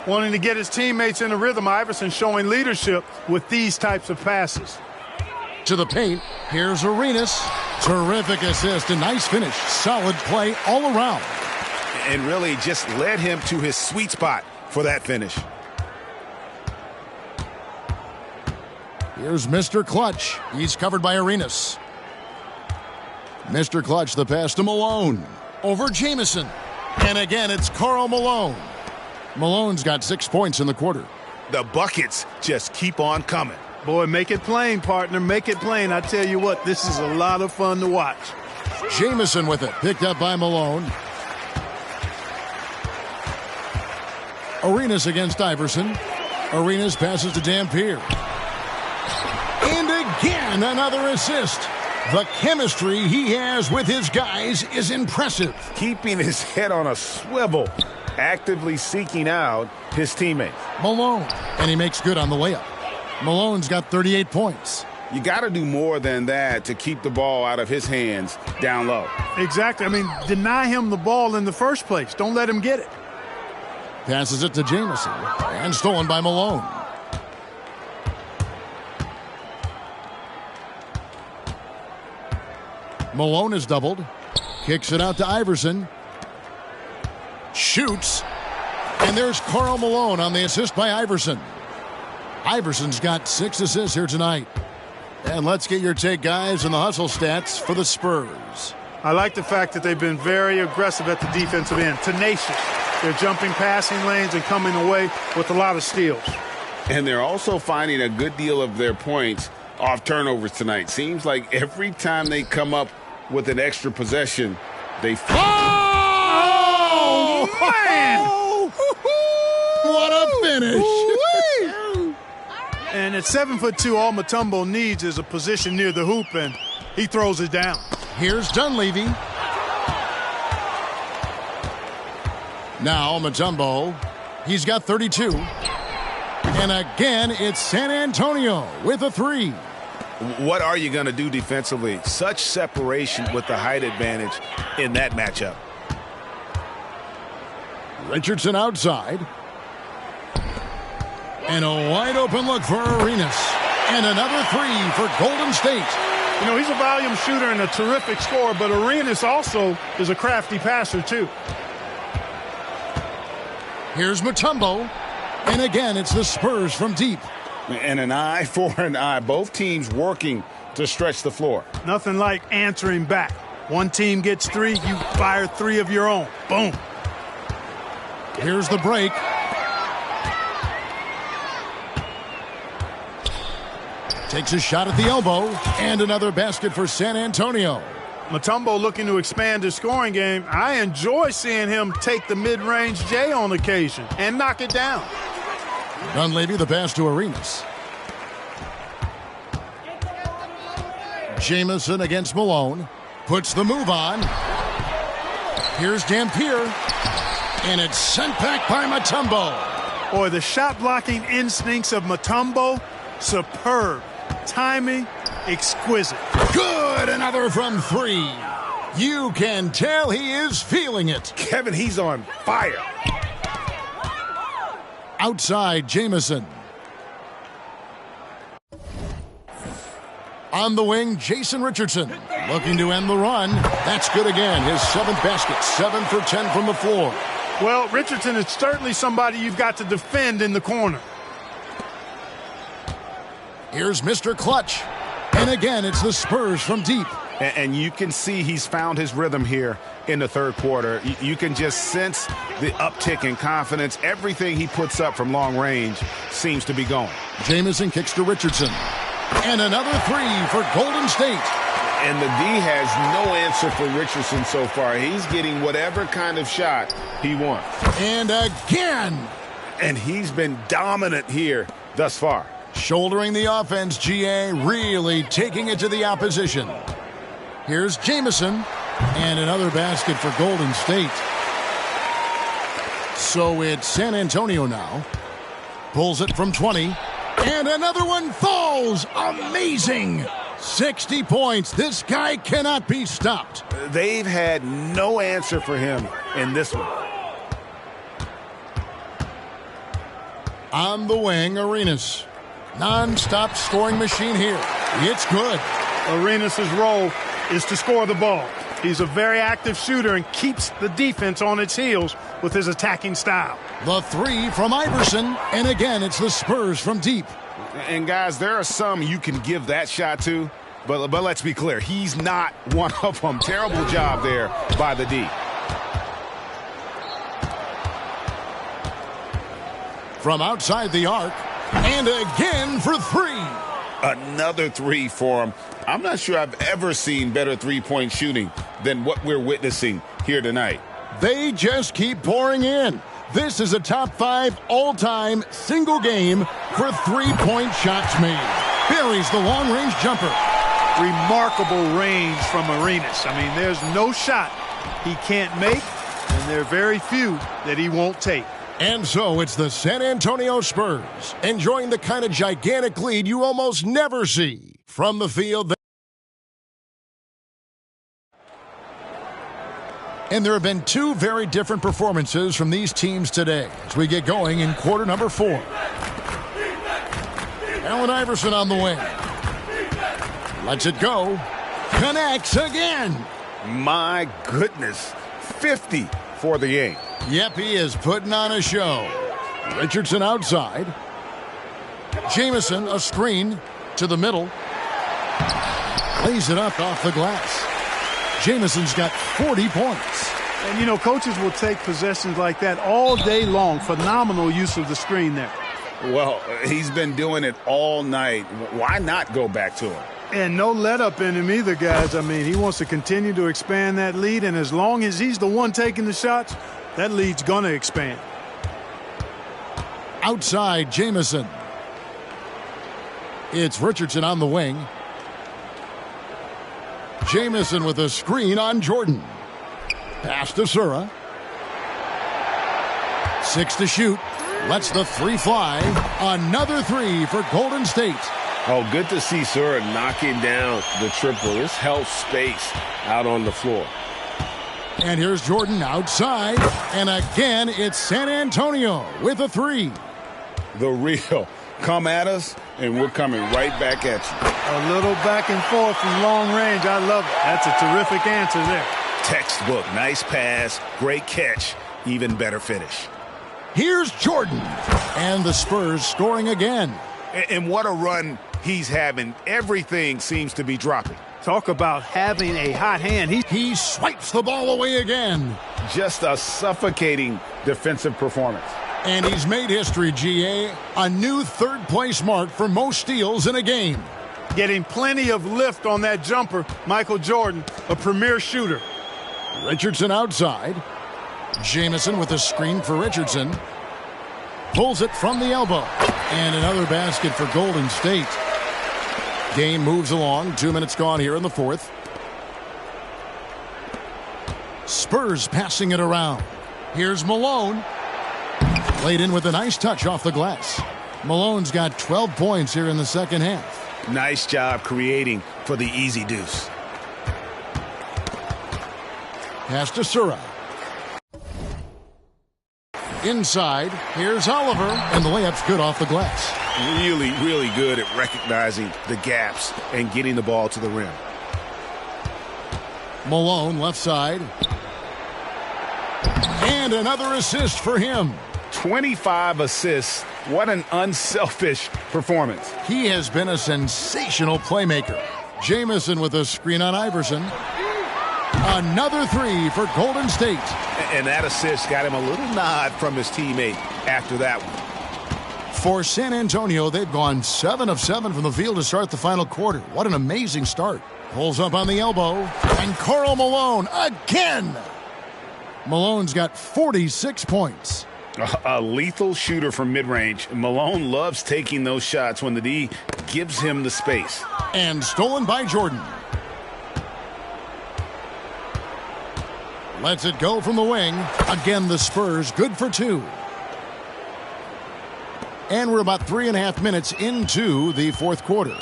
[SPEAKER 2] Wanting to get his teammates in a rhythm, Iverson showing leadership with these types of passes.
[SPEAKER 1] To the paint, here's Arenas. Terrific assist, a nice finish. Solid play all around.
[SPEAKER 3] And really just led him to his sweet spot for that finish.
[SPEAKER 1] Here's Mr. Clutch. He's covered by Arenas. Mr. Clutch, the pass to Malone. Over Jamison. And again, it's Karl Malone. Malone's got 6 points in the quarter.
[SPEAKER 3] The buckets just keep on coming.
[SPEAKER 2] Boy, make it plain, partner. Make it plain. I tell you what, this is a lot of fun to watch.
[SPEAKER 1] Jamison with it. Picked up by Malone. Arenas against Iverson. Arenas passes to Dampier. And again, another assist. The chemistry he has with his guys is impressive.
[SPEAKER 3] Keeping his head on a swivel, actively seeking out his teammates.
[SPEAKER 1] Malone, and he makes good on the layup. Malone's got 38 points.
[SPEAKER 3] You got to do more than that to keep the ball out of his hands down low.
[SPEAKER 2] Exactly. I mean, deny him the ball in the first place. Don't let him get it.
[SPEAKER 1] Passes it to Jamison, and stolen by Malone. Malone is doubled. Kicks it out to Iverson. Shoots. And there's Karl Malone on the assist by Iverson. Iverson's got 6 assists here tonight. And let's get your take, guys, on the hustle stats for the Spurs.
[SPEAKER 2] I like the fact that they've been very aggressive at the defensive end. Tenacious. They're jumping passing lanes and coming away with a lot of steals.
[SPEAKER 3] And they're also finding a good deal of their points off turnovers tonight. Seems like every time they come up with an extra possession, they...
[SPEAKER 2] Oh, man!
[SPEAKER 1] What a finish!
[SPEAKER 2] And at 7'2", all Mutombo needs is a position near the hoop, and he throws it down.
[SPEAKER 1] Here's Dunleavy. Now Mutombo. He's got 32. And again, it's San Antonio with a 3.
[SPEAKER 3] What are you going to do defensively? Such separation with the height advantage in that matchup.
[SPEAKER 1] Richardson outside. And a wide open look for Arenas. And another three for Golden State.
[SPEAKER 2] You know, he's a volume shooter and a terrific scorer, but Arenas also is a crafty passer, too.
[SPEAKER 1] Here's Mutombo. And again, it's the Spurs from deep.
[SPEAKER 3] And an eye for an eye. Both teams working to stretch the floor.
[SPEAKER 2] Nothing like answering back. One team gets three, you fire three of your own. Boom.
[SPEAKER 1] Here's the break. Takes a shot at the elbow. And another basket for San Antonio.
[SPEAKER 2] Mutombo looking to expand his scoring game. I enjoy seeing him take the mid-range J on occasion and knock it down.
[SPEAKER 1] Dunleavy the pass to Arenas. Jamison against Malone. Puts the move on. Here's Dampier. And it's sent back by Mutombo.
[SPEAKER 2] Boy, the shot blocking instincts of Mutombo, superb. Timing, exquisite.
[SPEAKER 1] Good, another from three. You can tell he is feeling it.
[SPEAKER 3] Kevin, he's on fire.
[SPEAKER 1] Outside, Jamison. On the wing, Jason Richardson. Looking to end the run. That's good again. His seventh basket. 7 for 10 from the floor.
[SPEAKER 2] Well, Richardson is certainly somebody you've got to defend in the corner.
[SPEAKER 1] Here's Mr. Clutch. And again, it's the Spurs from deep.
[SPEAKER 3] And you can see he's found his rhythm here in the third quarter. You can just sense the uptick in confidence. Everything he puts up from long range seems to be going.
[SPEAKER 1] Jamison kicks to Richardson. And another three for Golden State.
[SPEAKER 3] And the D has no answer for Richardson so far. He's getting whatever kind of shot he wants.
[SPEAKER 1] And again.
[SPEAKER 3] And he's been dominant here thus far.
[SPEAKER 1] Shouldering the offense, GA really taking it to the opposition. Here's Jamison. And another basket for Golden State. So it's San Antonio now. Pulls it from 20. And another one falls. Amazing. 60 points. This guy cannot be stopped.
[SPEAKER 3] They've had no answer for him in this one.
[SPEAKER 1] On the wing, Arenas. Non-stop scoring machine here. It's good.
[SPEAKER 2] Arenas' role is to score the ball. He's a very active shooter and keeps the defense on its heels with his attacking style.
[SPEAKER 1] The three from Iverson. And again, it's the Spurs from deep.
[SPEAKER 3] And guys, there are some you can give that shot to, but let's be clear, he's not one of them. Terrible job there by the D.
[SPEAKER 1] From outside the arc, and again for three.
[SPEAKER 3] Another three for him. I'm not sure I've ever seen better three-point shooting than what we're witnessing here tonight.
[SPEAKER 1] They just keep pouring in. This is a top 5 all-time single game for three-point shots made. Buries the long-range jumper.
[SPEAKER 2] Remarkable range from Arenas. I mean, there's no shot he can't make, and there are very few that he won't take.
[SPEAKER 1] And so it's the San Antonio Spurs enjoying the kind of gigantic lead you almost never see from the field. And there have been two very different performances from these teams today as we get going in quarter number 4. Allen Iverson on the wing. Lets it go. Connects again.
[SPEAKER 3] My goodness. 50 for the game.
[SPEAKER 1] Yep, he is putting on a show. Richardson outside. Jamison, a screen to the middle. Lays it up off the glass. Jamison's got 40 points.
[SPEAKER 2] And, you know, coaches will take possessions like that all day long. Phenomenal use of the screen there.
[SPEAKER 3] Well, he's been doing it all night. Why not go back to him?
[SPEAKER 2] And no let up in him either, guys. I mean, he wants to continue to expand that lead, and as long as he's the one taking the shots, that lead's going to expand.
[SPEAKER 1] Outside, Jamison. It's Richardson on the wing. Jamison with a screen on Jordan. Pass to Sura. 6 to shoot. Lets the three fly. Another three for Golden State.
[SPEAKER 4] Oh, good to see Sura knocking down the triple. This helps space out on the floor.
[SPEAKER 1] And here's Jordan outside. And again, it's San Antonio with a three.
[SPEAKER 3] the real. Come at us, and we're coming right back at you.
[SPEAKER 2] A little back and forth from long range. I love it. That's a terrific answer there.
[SPEAKER 3] Textbook. Nice pass. Great catch. Even better finish.
[SPEAKER 1] Here's Jordan. And the Spurs scoring again.
[SPEAKER 3] And what a run he's having. Everything seems to be dropping.
[SPEAKER 2] Talk about having a hot hand.
[SPEAKER 1] He swipes the ball away again.
[SPEAKER 3] Just a suffocating defensive performance.
[SPEAKER 1] And he's made history, GA. A new third-place mark for most steals in a game.
[SPEAKER 2] Getting plenty of lift on that jumper. Michael Jordan, a premier shooter.
[SPEAKER 1] Richardson outside. Jamison with a screen for Richardson. Pulls it from the elbow. And another basket for Golden State. Game moves along. 2 minutes gone here in the fourth. Spurs passing it around. Here's Malone. Laid in with a nice touch off the glass. Malone's got 12 points here in the second half.
[SPEAKER 3] Nice job creating for the easy deuce.
[SPEAKER 1] Pass to Sura. Inside, here's Oliver, and the layup's good off the glass.
[SPEAKER 3] Really, really good at recognizing the gaps and getting the ball to the rim.
[SPEAKER 1] Malone left side. And another assist for him.
[SPEAKER 3] 25 assists. What an unselfish performance.
[SPEAKER 1] He has been a sensational playmaker. Jamison with a screen on Iverson. Another three for Golden State.
[SPEAKER 3] And that assist got him a little nod from his teammate after that one.
[SPEAKER 1] For San Antonio, they've gone 7 of 7 from the field to start the final quarter. What an amazing start. Pulls up on the elbow. And Karl Malone again. Malone's got 46 points.
[SPEAKER 3] A lethal shooter from mid-range. Malone loves taking those shots when the D gives him the space.
[SPEAKER 1] And stolen by Jordan. Lets it go from the wing. Again, the Spurs good for 2. And we're about 3.5 minutes into the fourth quarter.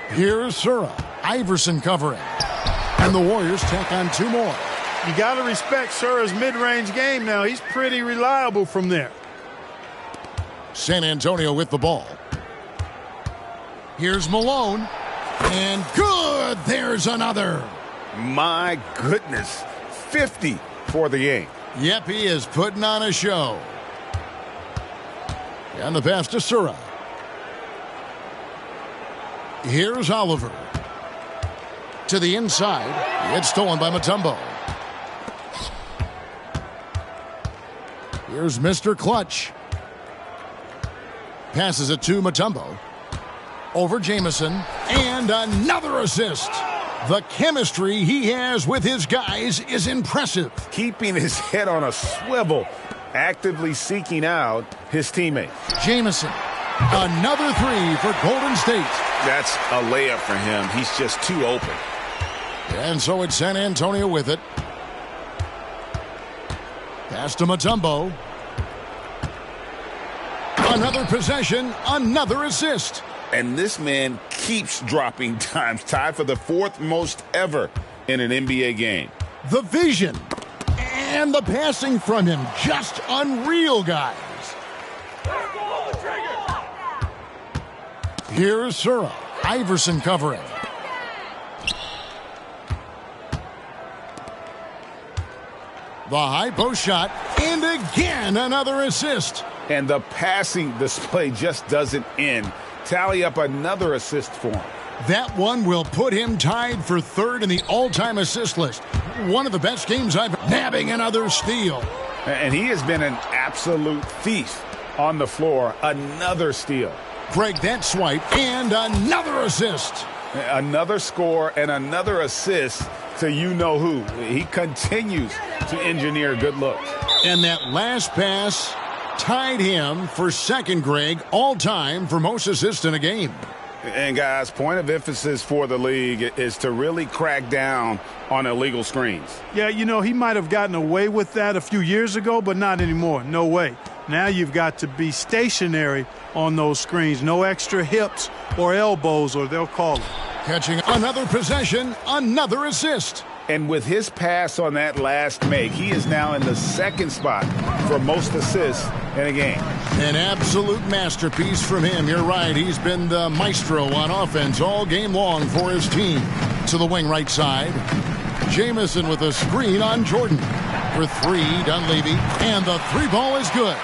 [SPEAKER 1] Here's Sura. Iverson covering. And the Warriors tack on 2 more.
[SPEAKER 2] You got to respect Sura's mid-range game now. He's pretty reliable from there.
[SPEAKER 1] San Antonio with the ball. Here's Malone. And good! There's another.
[SPEAKER 3] My goodness. 50 for the game.
[SPEAKER 1] Yep, he is putting on a show. And the pass to Sura. Here's Oliver. To the inside. It's stolen by Mutombo. Here's Mr. Clutch. Passes it to Mutombo. Over Jamison. And another assist. The chemistry he has with his guys is impressive.
[SPEAKER 3] Keeping his head on a swivel. Actively seeking out his teammate.
[SPEAKER 1] Jamison. Another three for Golden State.
[SPEAKER 3] That's a layup for him. He's just too open.
[SPEAKER 1] And so it's San Antonio with it. Pass to Mutombo. Another possession, another assist.
[SPEAKER 3] And this man keeps dropping dimes, tied for the 4th most ever in an NBA game.
[SPEAKER 1] The vision and the passing from him, just unreal, guys. Here's Sura. Iverson covering. The high post shot, and again another assist.
[SPEAKER 3] And the passing display just doesn't end. Tally up another assist for him.
[SPEAKER 1] That one will put him tied for 3rd in the all-time assist list. One of the best games I've nabbing another steal.
[SPEAKER 3] And he has been an absolute thief on the floor. Another steal.
[SPEAKER 1] Greg, that swipe, and another assist.
[SPEAKER 3] Another score and another assist to you-know-who. He continues to engineer good looks.
[SPEAKER 1] And that last pass tied him for 2nd, Greg, all-time for most assists in a game.
[SPEAKER 3] And, guys, point of emphasis for the league is to really crack down on illegal screens.
[SPEAKER 2] Yeah, you know, he might have gotten away with that a few years ago, but not anymore. No way. Now you've got to be stationary on those screens. No extra hips or elbows, or they'll call it.
[SPEAKER 1] Catching another possession, another assist.
[SPEAKER 3] And with his pass on that last make, he is now in the second spot for most assists in a game.
[SPEAKER 1] An absolute masterpiece from him. You're right. He's been the maestro on offense all game long for his team. To the wing right side. Jamison with a screen on Jordan. For three, Dunleavy. And the three ball is good.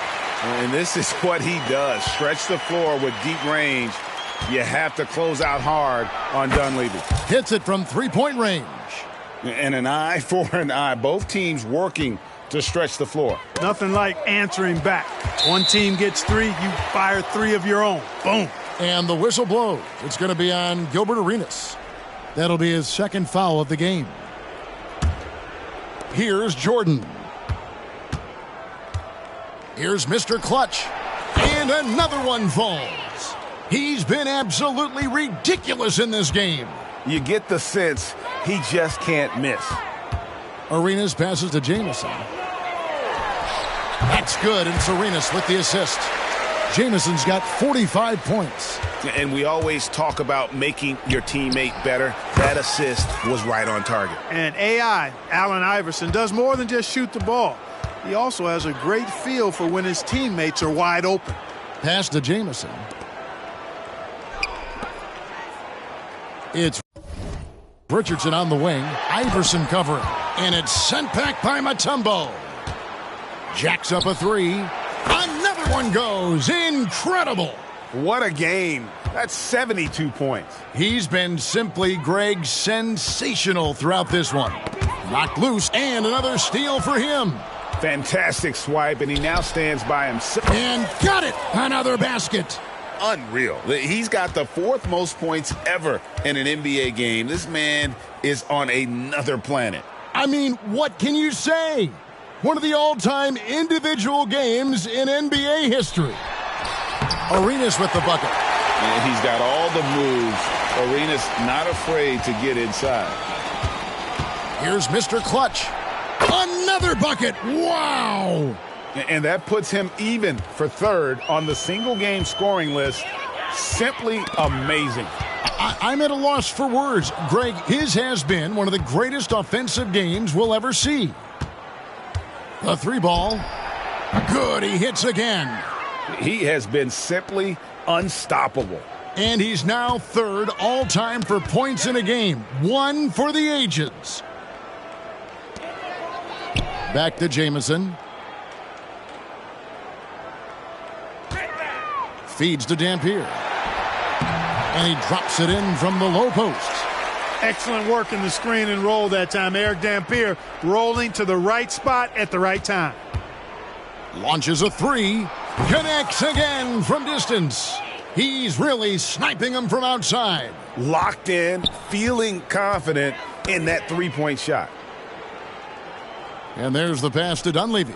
[SPEAKER 3] And this is what he does. Stretch the floor with deep range. You have to close out hard on Dunleavy.
[SPEAKER 1] Hits it from three-point range.
[SPEAKER 3] And an eye for an eye. Both teams working to stretch the floor.
[SPEAKER 2] Nothing like answering back. One team gets three, you fire three of your own. Boom.
[SPEAKER 1] And the whistle blows. It's going to be on Gilbert Arenas. That'll be his second foul of the game. Here's Jordan. Here's Mr. Clutch. And another one falls. He's been absolutely ridiculous in this game.
[SPEAKER 3] You get the sense he just can't miss.
[SPEAKER 1] Arenas passes to Jamison. That's good, and it's Arenas with the assist. Jamison's got 45 points.
[SPEAKER 3] And we always talk about making your teammate better. That assist was right on target.
[SPEAKER 2] And AI, Allen Iverson, does more than just shoot the ball. He also has a great feel for when his teammates are wide open.
[SPEAKER 1] Pass to Jamison. It's Richardson on the wing. Iverson covering. And it's sent back by Mutombo. Jacks up a three. Another one goes. Incredible.
[SPEAKER 3] What a game. That's 72 points.
[SPEAKER 1] He's been simply, Greg, sensational throughout this one. Knocked loose, and another steal for him.
[SPEAKER 3] Fantastic swipe, and he now stands by himself.
[SPEAKER 1] And got it. Another basket.
[SPEAKER 3] Unreal. He's got the fourth most points ever in an NBA game. This man is on another planet.
[SPEAKER 1] I mean, what can you say? One of the all-time individual games in NBA history. Arenas with the bucket.
[SPEAKER 3] And he's got all the moves. Arenas not afraid to get inside.
[SPEAKER 1] Here's Mr. Clutch. Another bucket. Wow.
[SPEAKER 3] And that puts him even for third on the single-game scoring list. Simply amazing.
[SPEAKER 1] I'm at a loss for words. Greg, his has been one of the greatest offensive games we'll ever see. The three ball. Good, he hits again.
[SPEAKER 3] He has been simply unstoppable.
[SPEAKER 1] And he's now third all-time for points in a game. One for the ages. Back to Jamison. Feeds to Dampier. And he drops it in from the low post.
[SPEAKER 2] Excellent work in the screen and roll that time. Eric Dampier rolling to the right spot at the right time.
[SPEAKER 1] Launches a three. Connects again from distance. He's really sniping them from outside.
[SPEAKER 3] Locked in, feeling confident in that three-point shot.
[SPEAKER 1] And there's the pass to Dunleavy.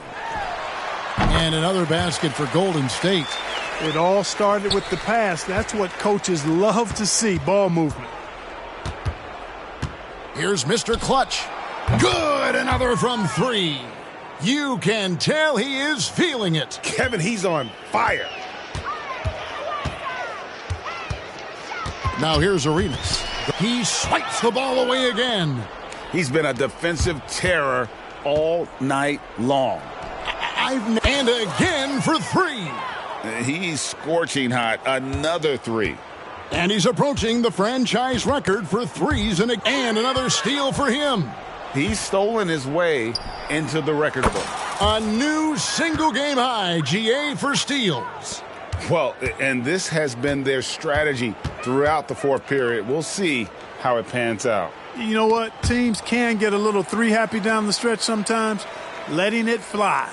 [SPEAKER 1] And another basket for Golden State.
[SPEAKER 2] It all started with the pass. That's what coaches love to see, ball movement.
[SPEAKER 1] Here's Mr. Clutch. Good, another from three. You can tell he is feeling it.
[SPEAKER 3] Kevin, he's on fire.
[SPEAKER 1] Now here's Arenas. He swipes the ball away again.
[SPEAKER 3] He's been a defensive terror all night long.
[SPEAKER 1] And again for three.
[SPEAKER 3] He's scorching hot. Another three.
[SPEAKER 1] And he's approaching the franchise record for threes, and another steal for him.
[SPEAKER 3] He's stolen his way into the record book.
[SPEAKER 1] A new single-game high, GA, for steals.
[SPEAKER 3] Well, and this has been their strategy throughout the fourth period. We'll see how it pans out.
[SPEAKER 2] You know what? Teams can get a little three-happy down the stretch sometimes. Letting it fly.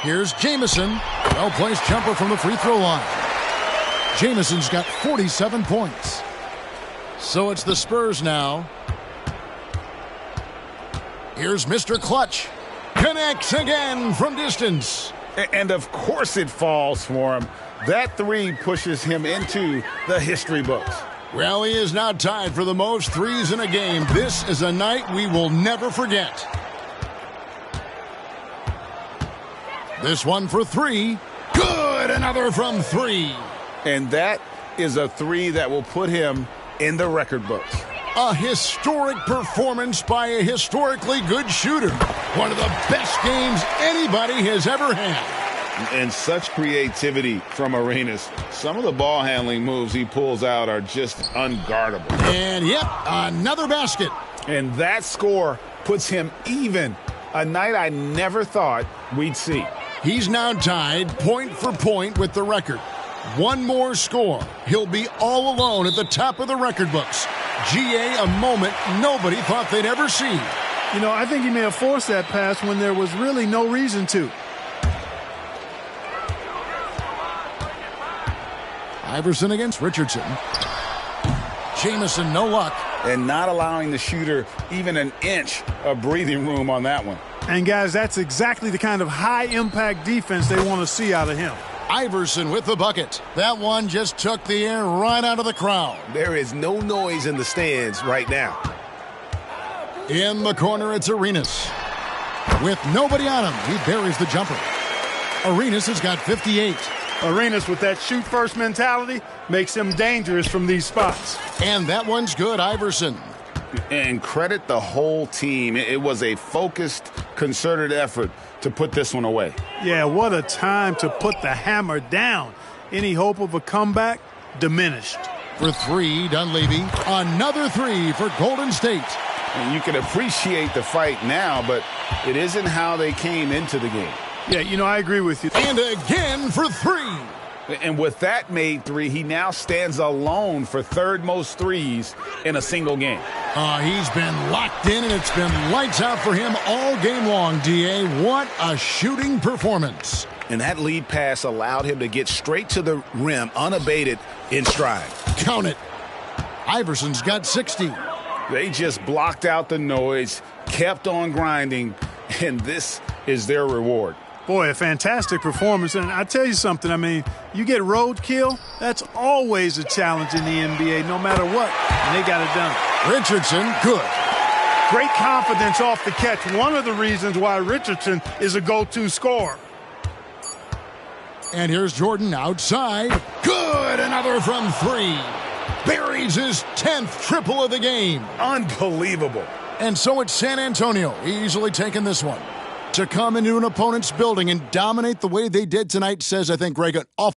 [SPEAKER 1] Here's Jamison. Well-placed jumper from the free throw line. Jamison's got 47 points. So it's the Spurs now. Here's Mr. Clutch. Connects again from distance.
[SPEAKER 3] And of course it falls for him. That three pushes him into the history books.
[SPEAKER 1] Well, he is now tied for the most threes in a game. This is a night we will never forget. This one for three. Good, another from three.
[SPEAKER 3] And that is a three that will put him in the record books.
[SPEAKER 1] A historic performance by a historically good shooter. One of the best games anybody has ever had.
[SPEAKER 3] And such creativity from Arenas. Some of the ball handling moves he pulls out are just unguardable.
[SPEAKER 1] And yep, another basket.
[SPEAKER 3] And that score puts him even. A night I never thought we'd see.
[SPEAKER 1] He's now tied point for point with the record. One more score. He'll be all alone at the top of the record books. GA, a moment nobody thought they'd ever see.
[SPEAKER 2] You know, I think he may have forced that pass when there was really no reason to.
[SPEAKER 1] Iverson against Richardson. Jamison, no luck.
[SPEAKER 3] And not allowing the shooter even an inch of breathing room on that one.
[SPEAKER 2] And, guys, that's exactly the kind of high-impact defense they want to see out of him.
[SPEAKER 1] Iverson with the bucket. That one just took the air right out of the crowd.
[SPEAKER 4] There is no noise in the stands right now.
[SPEAKER 1] In the corner, it's Arenas. With nobody on him, he buries the jumper. Arenas has got 58.
[SPEAKER 2] Arenas with that shoot-first mentality makes him dangerous from these spots.
[SPEAKER 1] And that one's good, Iverson.
[SPEAKER 3] And credit the whole team. It was a focused, concerted effort to put this one away.
[SPEAKER 2] Yeah, what a time to put the hammer down. Any hope of a comeback? Diminished.
[SPEAKER 1] For three, Dunleavy. Another three for Golden State.
[SPEAKER 3] And you can appreciate the fight now, but it isn't how they came into the game.
[SPEAKER 2] Yeah, you know, I agree with you.
[SPEAKER 1] And again for three.
[SPEAKER 3] And with that made three, he now stands alone for third most threes in a single game.
[SPEAKER 1] He's been locked in, and it's been lights out for him all game long, D.A. What a shooting performance.
[SPEAKER 4] And that lead pass allowed him to get straight to the rim unabated in stride.
[SPEAKER 1] Count it. Iverson's got 60.
[SPEAKER 3] They just blocked out the noise, kept on grinding, and this is their reward.
[SPEAKER 2] Boy, a fantastic performance. And I tell you something, I mean, you get roadkill, that's always a challenge in the NBA, no matter what. And they got it done.
[SPEAKER 1] Richardson, good.
[SPEAKER 2] Great confidence off the catch. One of the reasons why Richardson is a go-to scorer.
[SPEAKER 1] And here's Jordan outside. Good, another from three. Buries his 10th triple of the game.
[SPEAKER 3] Unbelievable.
[SPEAKER 1] And so it's San Antonio, easily taking this one. To come into an opponent's building and dominate the way they did tonight says, I think, Greg, an awful